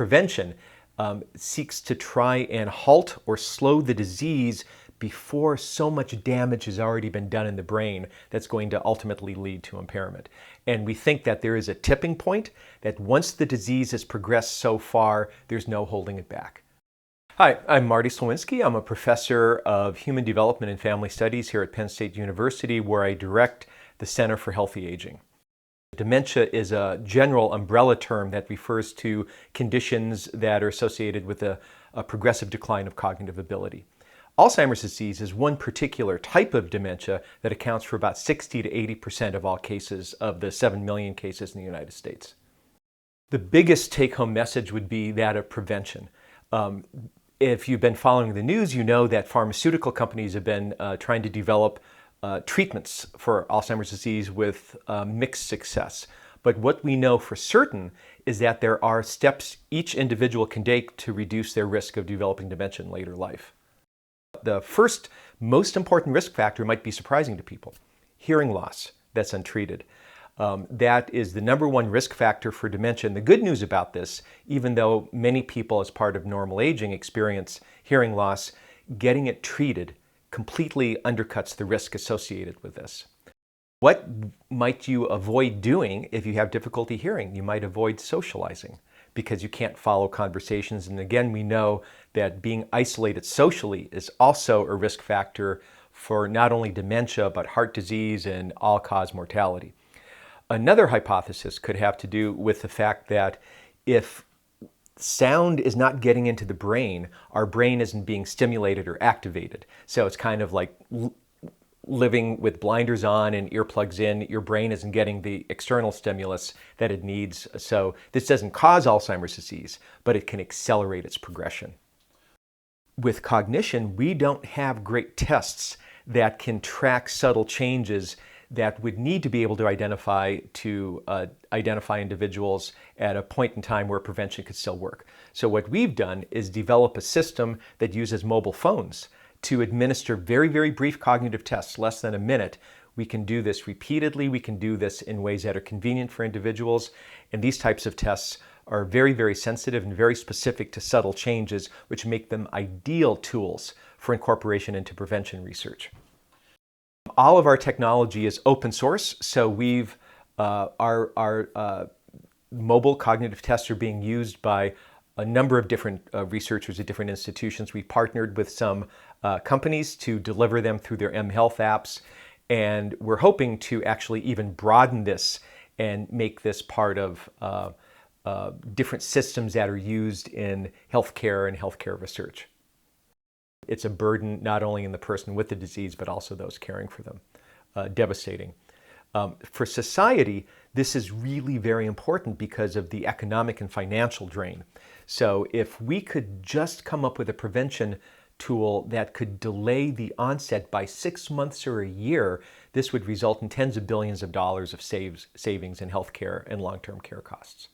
prevention seeks to try and halt or slow the disease before so much damage has already been done in the brain that's going to ultimately lead to impairment. And we think that there is a tipping point, that once the disease has progressed so far, there's no holding it back. Hi, I'm Marty Sliwinski. I'm a professor of Human Development and Family Studies here at Penn State University, where I direct the Center for Healthy Aging. Dementia is a general umbrella term that refers to conditions that are associated with a progressive decline of cognitive ability. Alzheimer's disease is one particular type of dementia that accounts for about 60 to 80% of all cases of the 7 million cases in the United States. The biggest take-home message would be that of prevention. If you've been following the news, you know that pharmaceutical companies have been trying to develop treatments for Alzheimer's disease with mixed success. But what we know for certain is that there are steps each individual can take to reduce their risk of developing dementia in later life. The first most important risk factor might be surprising to people: hearing loss that's untreated. That is the number one risk factor for dementia. And the good news about this, even though many people as part of normal aging experience hearing loss, getting it treated completely undercuts the risk associated with this. What might you avoid doing if you have difficulty hearing? You might avoid socializing because you can't follow conversations. And again, we know that being isolated socially is also a risk factor for not only dementia, but heart disease and all-cause mortality. Another hypothesis could have to do with the fact that if sound is not getting into the brain, our brain isn't being stimulated or activated. So it's kind of like living with blinders on and earplugs in. Your brain isn't getting the external stimulus that it needs. So this doesn't cause Alzheimer's disease, but it can accelerate its progression. With cognition, we don't have great tests that can track subtle changes that would need to be able to identify individuals at a point in time where prevention could still work. So what we've done is develop a system that uses mobile phones to administer very, very brief cognitive tests, less than a minute. We can do this repeatedly. We can do this in ways that are convenient for individuals. And these types of tests are very, very sensitive and very specific to subtle changes, which make them ideal tools for incorporation into prevention research. All of our technology is open source, so our mobile cognitive tests are being used by a number of different researchers at different institutions. We partnered with some companies to deliver them through their mHealth apps, and we're hoping to actually even broaden this and make this part of different systems that are used in healthcare and healthcare research. It's a burden not only in the person with the disease, but also those caring for them. Devastating. For society, this is really very important because of the economic and financial drain. So if we could just come up with a prevention tool that could delay the onset by 6 months or a year, this would result in tens of billions of dollars of savings in healthcare and long-term care costs.